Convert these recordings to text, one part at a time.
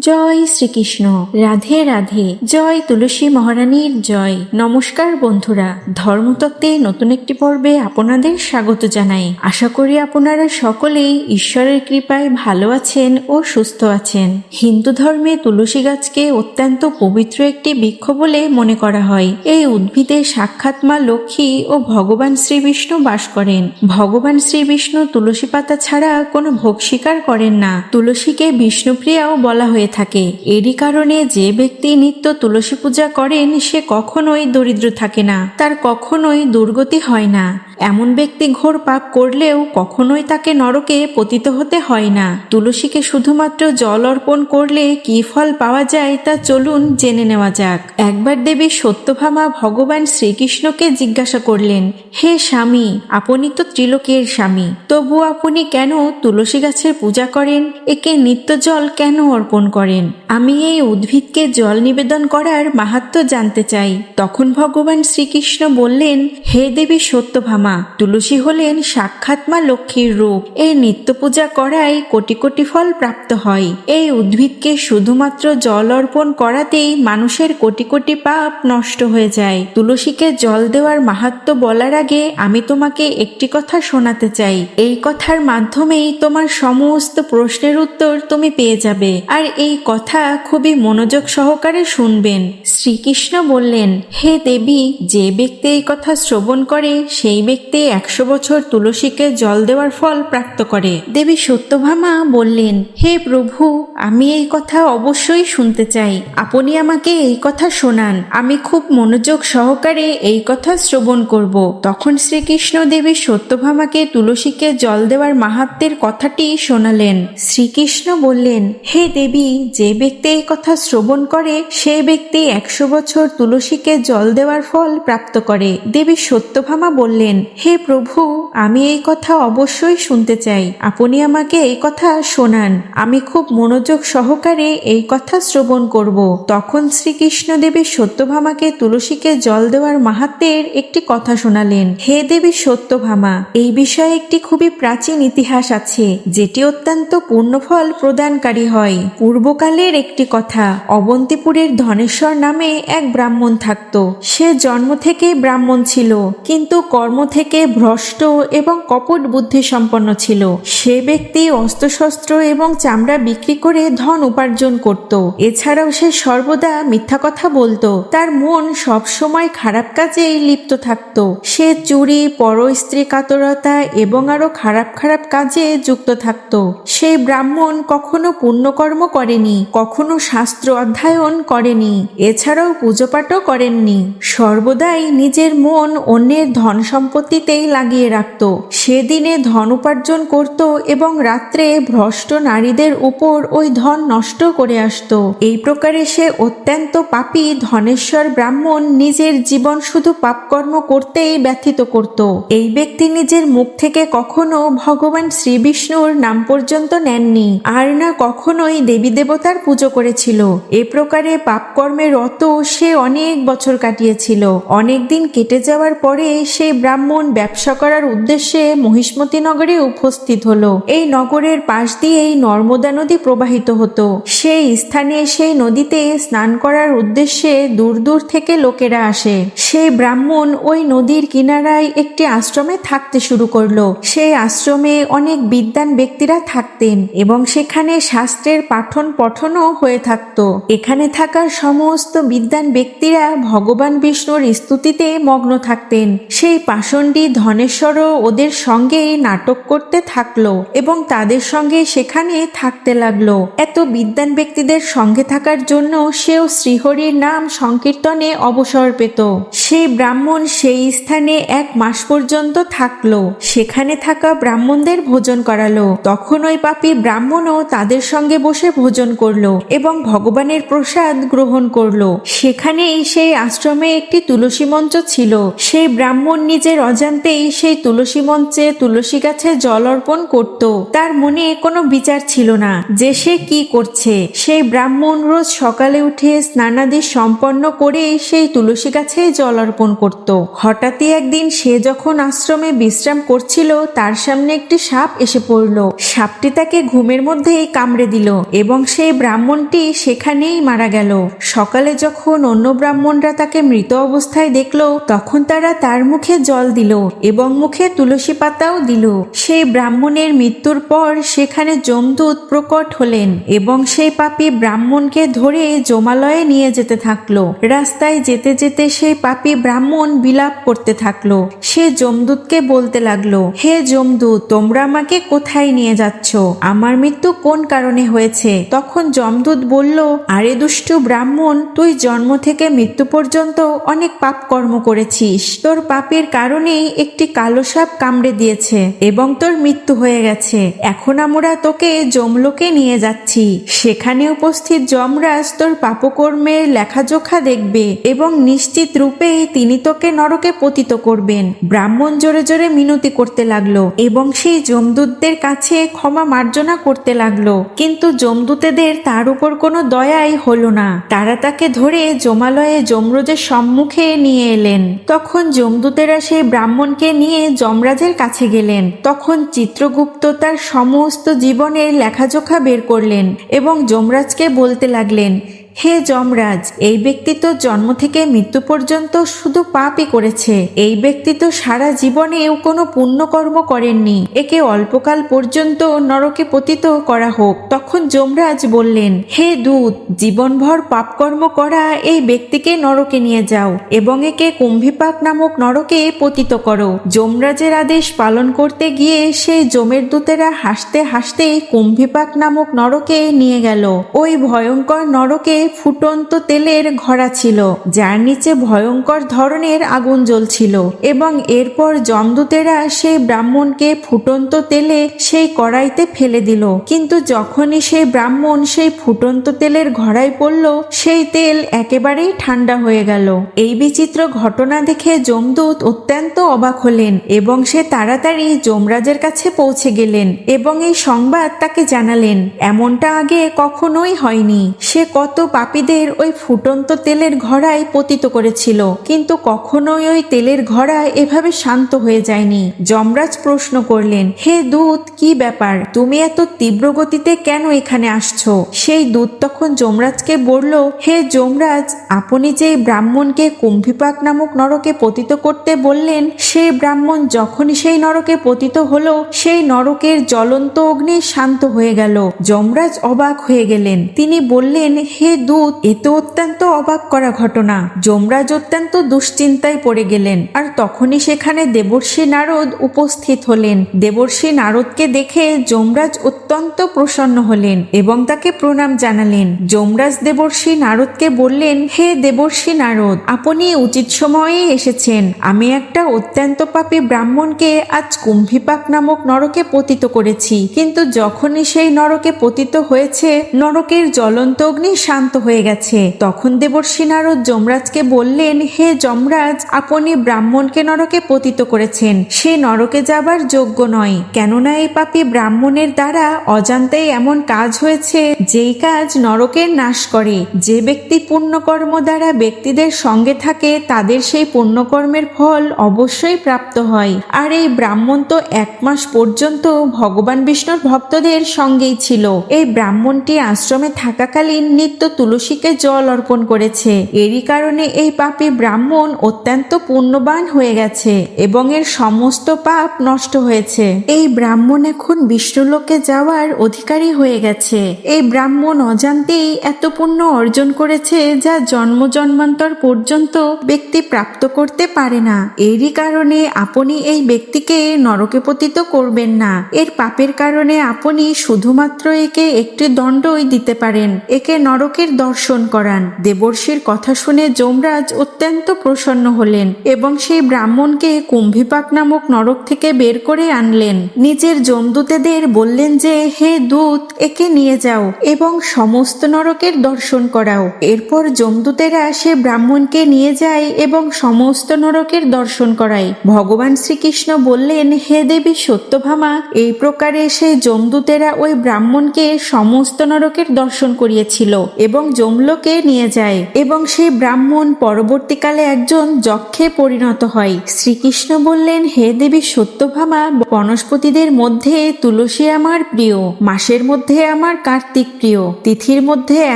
জয় শ্রীকৃষ্ণ। রাধে রাধে। জয় তুলসী মহারানীর জয়। নমস্কার বন্ধুরা, ধর্মতত্ত্বে নতুন একটি পর্বে আপনাদের স্বাগত জানাই। আশা করি আপনারা সকলেই ঈশ্বরের কৃপায় ভালো আছেন ও সুস্থ আছেন। হিন্দু ধর্মে তুলসী গাছকে অত্যন্ত পবিত্র একটি বৃক্ষ বলে মনে করা হয়। এই উদ্ভিদে সাক্ষাৎ মা লক্ষ্মী ও ভগবান শ্রীবিষ্ণু বাস করেন। ভগবান শ্রীবিষ্ণু তুলসী পাতা ছাড়া কোনো ভোগ স্বীকার করেন না। তুলসীকে বিষ্ণুপ্রিয়াও বলা হয়ে থাকে। এরই কারণে যে ব্যক্তি নিত্য তুলসী পূজা করেন সে কখনোই দরিদ্র থাকে না, তার কখনোই দুর্গতি হয় না। এমন ব্যক্তি ঘোর পাপ করলেও কখনোই তাকে নরকে পতিত হতে হয় না। তুলসীকে শুধুমাত্র জল অর্পণ করলে কি ফল পাওয়া যায় তা চলুন জেনে নেওয়া যাক। একবার দেবী সত্যভামা ভগবান শ্রীকৃষ্ণকে জিজ্ঞাসা করলেন, হে স্বামী, আপনি তো ত্রিলোকের স্বামী, তবু আপনি কেন তুলসী গাছের পূজা করেন? একে নিত্য জল কেন অর্পণ করেন? আমি এই উদ্ভিদকে জল নিবেদন করার মাহাত্ম্য জানতে চাই। তখন ভগবান শ্রীকৃষ্ণ বললেন, হে দেবী সত্যভামা, তুলসী হলেন সাক্ষাৎ মা লক্ষ্মীর রূপ। এই নিত্য পূজা করায় কোটি কোটি ফল প্রাপ্ত হয়। এই উদ্ভিদকে শুধুমাত্র জল অর্পণ করাতেই মানুষের কোটি কোটি পাপ নষ্ট হয়ে যায়। তুলসীকে জল দেওয়ার মাহাত্ম্য বলার আগে আমি তোমাকে একটি কথা শোনাতে চাই। এই কথার মাধ্যমেই তোমার সমস্ত প্রশ্নের উত্তর তুমি পেয়ে যাবে। আর এই কথা খুবই মনোযোগ সহকারে শুনবেন। শ্রীকৃষ্ণ বললেন, হে দেবী, যে ব্যক্তি এই কথা শ্রবণ করে সেই ব্যক্তি 100 বছর তুলসীকে জল দেওয়ার ফল প্রাপ্ত করে। দেবী সত্যভামা বললেন, হে প্রভু, আমি এই কথা অবশ্যই শুনতে চাই। আপনি আমাকে এই কথা শোনান, আমি খুব মনোযোগ সহকারে এই কথা শ্রবণ করব। তখন শ্রীকৃষ্ণ দেবী সত্যভামাকে তুলসীকে জল দেওয়ার মাহাত্ম্যের কথাটি শোনালেন। শ্রীকৃষ্ণ বললেন, হে দেবী, যে ব্যক্তি এই কথা শ্রবণ করে সে ব্যক্তি 100 বছর তুলসীকে জল দেওয়ার ফল প্রাপ্ত করে। দেবী সত্যভামা বললেন, হে প্রভু, আমি এই কথা অবশ্যই শুনতে চাই। আপনি আমাকে এই কথা শোনান, আমি খুব মনোযোগ সহকারে এই কথা শ্রবণ করব। তখন শ্রীকৃষ্ণ দেবী সত্যভামাকে তুলসীকে জল দেওয়ার মাহাত্ম্যের একটি কথা শোনালেন। হে দেবী সত্যভামা, এই বিষয়ে একটি খুবই প্রাচীন ইতিহাস আছে, যেটি অত্যন্ত পূর্ণফল প্রদানকারী হয়। পূর্বকালের একটি কথা। অবন্তিপুরের ধনেশ্বর নামে এক ব্রাহ্মণ থাকত। সে জন্ম থেকেই ব্রাহ্মণ ছিল, কিন্তু কর্ম থেকে ভ্রষ্ট এবং কপট বুদ্ধি সম্পন্ন ছিল। সে ব্যক্তি অস্ত্রশস্ত্র এবং চামড়া বিক্রি করে ধন উপার্জন করত। এছাড়াও সে সর্বদা মিথ্যা কথা বলতো। তার মন সব সময় খারাপ কাজেই লিপ্ত থাকত। সে চুরি, পরস্ত্রী কাতরতা এবং আরো খারাপ খারাপ কাজে যুক্ত থাকত। সেই ব্রাহ্মণ কখনো পুণ্যকর্ম করেনি, কখনো শাস্ত্র অধ্যয়ন করেনি, এছাড়াও পুজোপাঠও করেননি। সর্বদাই নিজের মন অন্যের ধন সম্পত্তিতেই লাগিয়ে রাখত। সে দিনে ধন উপার্জন করত এবং রাত্রে ভ্রষ্ট নারীদের উপর ওই ধন নষ্ট করে আসত। এই প্রকারে সে অত্যন্ত পাপী ধনেশ্বর ব্রাহ্মণ নিজের জীবন শুধু পাপকর্ম করতেই ব্যথিত করত। এই ব্যক্তি নিজের মুখ থেকে কখনো ভগবান শ্রীবিষ্ণুর নাম পর্যন্ত নেননি, আর না কখনোই দেবী দেবতার পুজো করেছিল। এ প্রকারে পাপকর্মে রত সে অনেক বছর কাটিয়েছিল। অনেক দিন কেটে যাওয়ার পরে সেই ব্রাহ্মণ ব্যবসা করার উদ্দেশ্যে মহিষ্মতি নগরে উপস্থিত হলো। এই নগরের পাশ দিয়েই নর্মদা নদী প্রবাহিত হতো। সেই স্থানে সেই নদীতে স্নান করার উদ্দেশ্যে দূর দূর থেকে লোকেরা আসে। সেই ব্রাহ্মণ ওই নদীর কিনারায় একটি আশ্রমে থাকতে শুরু করলো। সেই আশ্রমে অনেক বিদ্বান ব্যক্তিরা থাকতেন এবং সেখানে শাস্ত্রের পাঠন পঠনও হয়ে থাকত। এখানে থাকা সমস্ত বিদ্বান ব্যক্তিরা ভগবান বিষ্ণুর স্তুতিতে মগ্ন থাকতেন। সেই পাষণ্ডী ধনেশ্বরও ওদের সঙ্গে নাটক করতে থাকলো এবং তাদের সঙ্গে সেখানে থাকতে লাগলো। এত বিদ্বান ব্যক্তিদের সঙ্গে থাকার জন্য সেও শ্রীহরির নাম সংকীর্তনে অবসর পেত। সেই ব্রাহ্মণ সেই স্থানে 1 মাস পর্যন্ত থাকলো। সেখানে থাকা ব্রাহ্মণদের ভোজন করালো। তখন ওই পাপী ব্রাহ্মণও তাদের সঙ্গে বসে ভোজন করলো এবং ভগবানের প্রসাদ গ্রহণ করলো। সেখানেই সেই আশ্রমে একটি তুলসী মঞ্চ ছিল। সেই ব্রাহ্মণ নিজের অজান্তেই সেই তুলসী মঞ্চে তুলসী গাছে জল অর্পণ করত। তার মনে কোনো বিচার ছিল না যে সে কি করছে। সেই ব্রাহ্মণ রোজ সকালে উঠে স্নানাদি সম্পন্ন করে সেই তুলসী গাছে জল অর্পণ করত। হঠাৎই একদিন সে যখন আশ্রমে বিশ্রাম করছিল, তার সামনে একটি সাপ এসে পড়ল। সাপটি তাকে ঘুমের মধ্যেই কামড়ে দিল এবং সেই ব্রাহ্মণটি সেখানেই মারা গেল। সকালে যখন অন্য ব্রাহ্মণরা তাকে মৃত অবস্থায় দেখল, তখন তারা তার মুখে জল দিল এবং মুখে তুলসী পাতাও দিল। সেই ব্রাহ্মণের মৃত্যুর পর সেখানে যমদূত প্রকট হলেন এবং সেই পাপী ব্রাহ্মণকে ধরে যমালয়ে নিয়ে যেতে থাকলো। রাস্তায় যেতে যেতে সেই পাপী ব্রাহ্মণ বিলাপ করতে থাকলো। সে যমদূতকে বলতে লাগলো, হে যমদূত, তোমরা আমাকে কোথায় নিয়ে যাচ্ছ? আমার মৃত্যু কোন কারণে হয়েছে? তখন যমদূত বলল, আরে দুষ্টু ব্রাহ্মণ, তুই জন্ম থেকে মৃত্যু পর্যন্ত অনেক পাপ কর্ম করেছিস। তোর পাপের কারণেই একটি কালো সাপ কামড়ে দিয়েছে এবং তোর মৃত্যু হয়ে গেছে। এখন আমরা তোকে যমলোকে নিয়ে যাচ্ছি। সেখানে উপস্থিত যমরাজ তোর পাপকর্মের লেখাজোখা দেখবে এবং নিশ্চিত রূপে তিনি তোকে নরকে পতিত করবেন। ব্রাহ্মণ জোরে জোরে মিনতি করতে লাগলো এবং সেই যমদূতদের কাছে ক্ষমা মার্জনা করতে লাগলো, কিন্তু যমদূতেদের তার উপর কোনো দয়াই হলো না। তারা তাকে ধরে যমালয়ে যমরাজের সম্মুখে নিয়ে এলেন। তখন যমদূতেরা সেই ব্রাহ্মণকে নিয়ে যমরাজের কাছে গেলেন। তখন চিত্রগুপ্ত তার সমস্ত জীবনের লেখাজোখা বের করলেন এবং যমরাজকে বলতে লাগলেন, হে যমরাজ, এই ব্যক্তি তো জন্ম থেকে মৃত্যু পর্যন্ত শুধু পাপই করেছে। এই ব্যক্তি তো সারা জীবনেও কোনো পুণ্যকর্ম করেননি। একে অল্পকাল পর্যন্ত নরকে পতিত করা হোক। তখন যমরাজ বললেন, হে দূত, জীবনভর পাপকর্ম করা এই ব্যক্তিকে নরকে নিয়ে যাও এবং একে কুম্ভীপাক নামক নরকে পতিত করো। যমরাজের আদেশ পালন করতে গিয়ে সেই যমের দূতেরা হাসতে হাসতে কুম্ভীপাক নামক নরকে নিয়ে গেল। ওই ভয়ঙ্কর নরকে ফুটন্ত তেলের ঘড়া ছিল, যার নিচে ভয়ঙ্কর ধরনের আগুন জ্বলছিল এবং এরপর যমদূতেরা সেই ব্রাহ্মণকে ফুটন্ত তেলে সেই কড়াইতে ফেলে দিল। কিন্তু যখনই সেই ব্রাহ্মণ সেই ফুটন্ত তেলের ঘড়ায় পড়ল, সেই তেল একেবারেই ঠান্ডা হয়ে গেল। এই বিচিত্র ঘটনা দেখে যমদূত অত্যন্ত অবাক হলেন এবং সে তাড়াতাড়ি যমরাজের কাছে পৌঁছে গেলেন এবং এই সংবাদ তাকে জানালেন। এমনটা আগে কখনোই হয়নি। সে কত পাপীদের ওই ফুটন্ত তেলের ঘড়ায় পতিত করেছিল, কিন্তু কখনোই ওই তেলের ঘড়া এভাবে শান্ত হয়ে যায়নি। যমরাজ প্রশ্ন করলেন, হে দূত, কি ব্যাপার? তুমি এত তীব্র গতিতে কেন এখানে আসছো? সেই দূত তখন যমরাজকে বলল, হে যমরাজ, আপনি যে ব্রাহ্মণকে কুম্ভীপাক নামক নরকে পতিত করতে বললেন, সেই ব্রাহ্মণ যখনই সেই নরকে পতিত হলো, সেই নরকের জ্বলন্ত অগ্নি শান্ত হয়ে গেল। যমরাজ অবাক হয়ে গেলেন। তিনি বললেন, হে দূত, এ তো অত্যন্ত অবাক করা ঘটনা। যমরাজ অত্যন্ত দুশ্চিন্তায় পড়ে গেলেন। আর তখনই সেখানে দেবর্ষি নারদ উপস্থিত হলেন। দেবর্ষি নারদকে দেখে যমরাজ অত্যন্ত প্রসন্ন হলেন এবং তাকে প্রণাম জানালেন। যমরাজ দেবর্ষি নারদকে বললেন, হে দেবর্ষি নারদ, আপনি উচিত সময়ে এসেছেন। আমি একটা অত্যন্ত পাপী ব্রাহ্মণকে আজ কুম্ভীপাক নামক নরকে পতিত করেছি, কিন্তু যখনই সেই নরকে পতিত হয়েছে, নরকের জ্বলন্ত অগ্নি শান্ত হয়ে গেছে। তখন দেবর্ষি নারদ যমরাজকে বললেন, হে যমরাজ, আপনি ব্রাহ্মণকে নরকে পতিত করেছেন। সে নরকে যাবার যোগ্য নয়, কেননা এই পাপী ব্রাহ্মণের দ্বারা অজান্তেই এমন কাজ হয়েছে যেই কাজ নরকের নাশ করে। যে ব্যক্তি পুণ্যকর্ম দ্বারা ব্যক্তিদের সঙ্গে থাকে, তাদের সেই পুণ্যকর্মের ফল অবশ্যই প্রাপ্ত হয়। আর এই ব্রাহ্মণ তো 1 মাস পর্যন্ত ভগবান বিষ্ণুর ভক্তদের সঙ্গেই ছিল। এই ব্রাহ্মণটি আশ্রমে থাকাকালীন নিত্য তুলসীকে জল অর্পণ করেছে। এরই কারণে এই পাপী ব্রাহ্মণ অত্যন্ত পুণ্যবান হয়ে গেছে এবং এর সমস্ত পাপ নষ্ট হয়েছে। এই ব্রাহ্মণ এখন বিষ্ণুলোকে যাওয়ার অধিকারী হয়ে গেছে। এই ব্রাহ্মণ অজান্তেই এত পুণ্য অর্জন করেছে যা জন্ম জন্মান্তর পর্যন্ত ব্যক্তি প্রাপ্ত করতে পারে না। এরই কারণে আপনি এই ব্যক্তিকে নরকে পতিত করবেন না। এর পাপের কারণে আপনি শুধুমাত্র একে একটি দণ্ডই দিতে পারেন, একে নরকের দর্শন করান। দেবর্ষির কথা শুনে যমরাজ অত্যন্ত প্রসন্ন হলেন এবং সেই ব্রাহ্মণকে কুম্ভীপাক নামক নরক থেকে বের করে আনলেন। নিজের যমদূতেদের বললেন যে, হে দূত, একে নিয়ে যাও এবং সমস্ত নরকের দর্শন করাও। এরপর যমদূতেরা সে ব্রাহ্মণকে নিয়ে যায় এবং সমস্ত নরকের দর্শন করায়। ভগবান শ্রীকৃষ্ণ বললেন, হে দেবী সত্যভামা, এই প্রকারে সেই যমদূতেরা ওই ব্রাহ্মণকে সমস্ত নরকের দর্শন করিয়েছিল এবং এবং যমলোকে নিয়ে যায় এবং সেই ব্রাহ্মণ পরবর্তীকালে একজন যক্ষে পরিণত হয়। শ্রীকৃষ্ণ বললেন, হে দেবী সত্যভামা, বনস্পতিদের মধ্যে তুলসী আমার প্রিয়, মাসের মধ্যে আমার কার্তিক প্রিয়, তিথির মধ্যে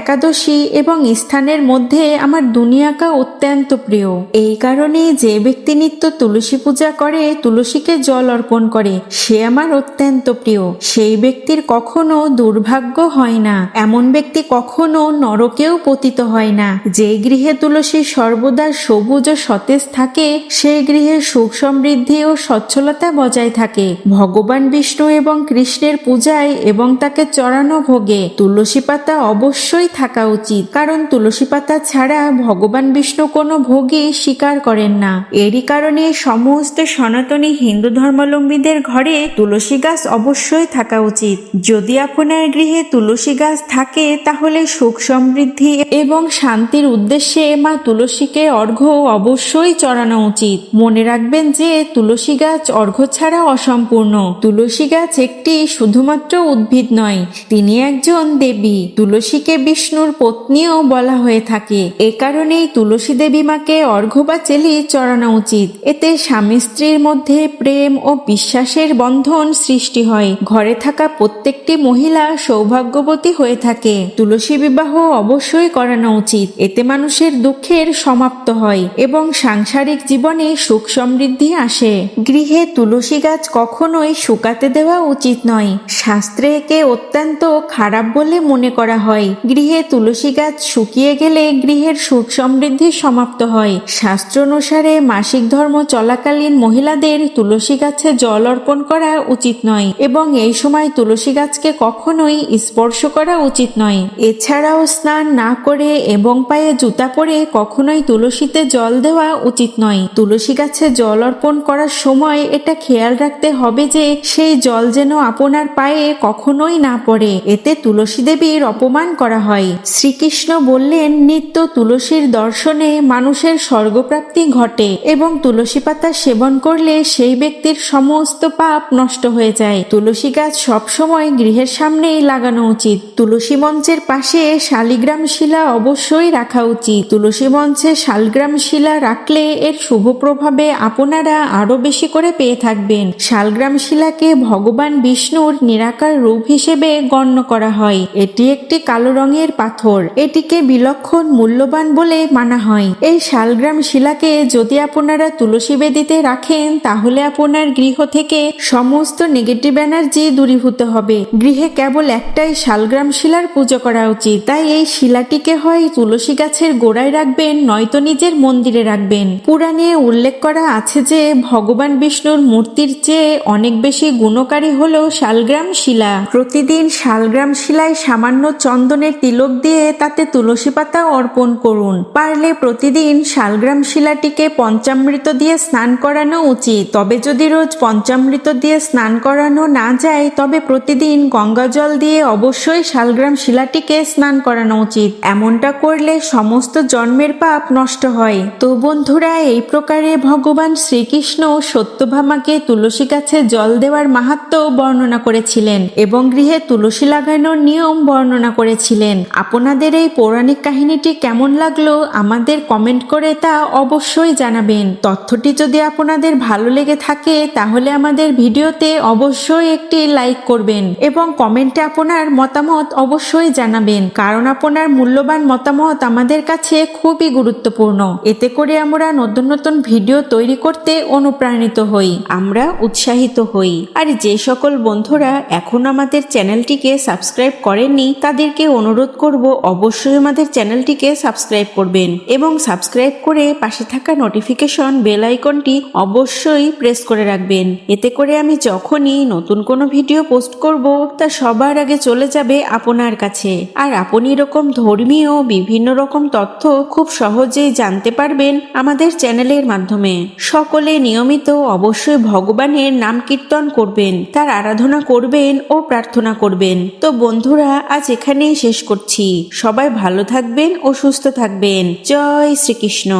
একাদশী এবং স্থানের মধ্যে আমার দুনিয়াকা অত্যন্ত প্রিয়। এই কারণে যে ব্যক্তি নিত্য তুলসী পূজা করে, তুলসীকে জল অর্পণ করে, সে আমার অত্যন্ত প্রিয়। সেই ব্যক্তির কখনো দুর্ভাগ্য হয় না, এমন ব্যক্তি কখনো নরকেও পতিত হয় না। যে গৃহে তুলসী সর্বদা সবুজ ও সতেজ থাকে, সেই গৃহে সুখ সমৃদ্ধি ও সচ্ছলতা বজায় থাকে। ভগবান বিষ্ণু এবং কৃষ্ণের পূজায় এবং তাকে চড়ানো ভোগে তুলসী পাতা অবশ্যই থাকা উচিত, কারণ তুলসী পাতা ছাড়া ভগবান বিষ্ণু কোনো ভোগই স্বীকার করেন না। এরই কারণে সমস্ত সনাতনী হিন্দু ধর্মাবলম্বীদের ঘরে তুলসী গাছ অবশ্যই থাকা উচিত। যদি আপনার গৃহে তুলসী গাছ থাকে তাহলে সুখ সমৃদ্ধি এবং শান্তির উদ্দেশ্যে মা তুলসীকে অর্ঘ্য অবশ্যই চড়ানো উচিত। মনে রাখবেন যে তুলসী গাছ অর্ঘ্য ছাড়া অসম্পূর্ণ। তুলসী গাছ একটি শুধুমাত্র উদ্ভিদ নয়, তিনি একজন দেবী। তুলসীকে বিষ্ণুর পত্নীও বলা হয়ে থাকে। এ কারণেই তুলসী দেবী মাকে অর্ঘ্য বা চেলি চড়ানো উচিত। এতে স্বামী স্ত্রীর মধ্যে প্রেম ও বিশ্বাসের বন্ধন সৃষ্টি হয়। ঘরে থাকা প্রত্যেকটি মহিলা সৌভাগ্যবতী হয়ে থাকে। তুলসী বিবাহ অবশ্যই করানো উচিত। এতে মানুষের দুঃখের সমাপ্ত হয় এবং সাংসারিক জীবনে সুখ সমৃদ্ধি আসে। গৃহে তুলসী গাছ কখনোই শুকাতে দেওয়া উচিত নয়। শাস্ত্রে একে অত্যন্ত খারাপ বলে মনে করা হয়। গৃহে তুলসী গাছ শুকিয়ে গেলে গৃহের সুখ সমৃদ্ধি সমাপ্ত হয়। শাস্ত্র অনুসারে মাসিক ধর্ম চলাকালীন মহিলাদের তুলসী গাছে জল অর্পণ করা উচিত নয় এবং এই সময় তুলসী গাছকে কখনোই স্পর্শ করা উচিত নয়। এছাড়াও স্নান না করে এবং পায়ে জুতা পরে কখনোই তুলসীতে জল দেওয়া উচিত নয়। তুলসী গাছে জল অর্পণ করার সময় এটা খেয়াল রাখতে হবে যে সেই জল যেন আপনার পায়ে কখনোই না পড়ে, এতে তুলসী দেবীর অপমান করা হয়। শ্রীকৃষ্ণ বললেন, নিত্য তুলসীর দর্শনে মানুষের স্বর্গপ্রাপ্তি ঘটে এবং তুলসী পাতা সেবন করলে সেই ব্যক্তির সমস্ত পাপ নষ্ট হয়ে যায়। তুলসী গাছ সবসময় গৃহের সামনেই লাগানো উচিত। তুলসী মঞ্চের পাশে শালিগ্রাম শিলা অবশ্যই রাখা উচিত। তুলসী মঞ্চে শালগ্রাম শিলা রাখলে এর শুভ প্রভাবে আপনারা আরো বেশি করে পেয়ে থাকবেন। শালগ্রাম শিলাকে ভগবান বিষ্ণুর নিরাকার রূপ হিসেবে গণ্য করা হয়। এটি একটি কালো রঙের পাথর। এটিকে বিলক্ষণ মূল্যবান বলে মানা হয়। এই শালগ্রাম শিলাকে যদি আপনারা তুলসী বেদিতে রাখেন তাহলে আপনার গৃহ থেকে সমস্ত নেগেটিভ এনার্জি দূরীভূত হবে। গৃহে কেবল একটাই শালগ্রাম শিলার পুজো করা উচিত। তাই এই শিলাটিকে হয় তুলসী গাছের গোড়ায় রাখবেন, নয়তো নিজের মন্দিরে রাখবেন। পুরাণে উল্লেখ করা আছে যে ভগবান বিষ্ণুর মূর্তির চেয়ে অনেক বেশি গুণকারী হলো শালগ্রাম শিলা। প্রতিদিন শালগ্রাম শিলায় সামান্য চন্দনের তিলক দিয়ে তাতে তুলসী পাতা অর্পণ করুন। পারলে প্রতিদিন শালগ্রাম শিলাটিকে পঞ্চামৃত দিয়ে স্নান করানো উচিত। তবে যদি রোজ পঞ্চামৃত দিয়ে স্নান করানো না যায় তবে প্রতিদিন গঙ্গা জল দিয়ে অবশ্যই শালগ্রাম শিলাটিকে স্নান করানো উচিত। এমনটা করলে সমস্ত জন্মের পাপ নষ্ট হয়। তো বন্ধুরা, এই প্রকারে ভগবান শ্রীকৃষ্ণ সত্যভামাকে তুলসী গাছে জল দেওয়ার মাহাত্ম্য বর্ণনা করেছিলেন এবং গৃহে তুলসী লাগানোর নিয়ম বর্ণনা করেছিলেন। আপনাদের এই পৌরাণিক কাহিনীটি কেমন লাগলো আমাদের কমেন্ট করে তা অবশ্যই জানাবেন। তথ্যটি যদি আপনাদের ভালো লেগে থাকে তাহলে আমাদের ভিডিওতে অবশ্যই একটি লাইক করবেন এবং কমেন্টে আপনার মতামত অবশ্যই জানাবেন, কারণ আপনার মূল্যবান মতামত আমাদের কাছে খুবই গুরুত্বপূর্ণ। এতে করে আমরা নতুন নতুন ভিডিও তৈরি করতে অনুপ্রাণিত হই, আমরা উৎসাহিত হই। আর যে সকল বন্ধুরা এখন আমাদের চ্যানেলটিকে সাবস্ক্রাইব করেননি তাদেরকে অনুরোধ করব অবশ্যই আমাদের চ্যানেলটিকে সাবস্ক্রাইব করবেন এবং সাবস্ক্রাইব করে পাশে থাকা নোটিফিকেশন বেল আইকনটি অবশ্যই প্রেস করে রাখবেন। এতে করে আমি যখনই নতুন কোনো ভিডিও পোস্ট করব তা সবার আগে চলে যাবে আপনার কাছে। আর আপনি এরকম ধর্মীয় বিভিন্ন রকম তথ্য খুব সহজেই জানতে পারবেন আমাদের চ্যানেলের মাধ্যমে। সকলে নিয়মিত অবশ্যই ভগবানের নাম কীর্তন করবেন, তার আরাধনা করবেন ও প্রার্থনা করবেন। তো বন্ধুরা, আজ এখানেই শেষ করছি। সবাই ভালো থাকবেন ও সুস্থ থাকবেন। জয় শ্রীকৃষ্ণ।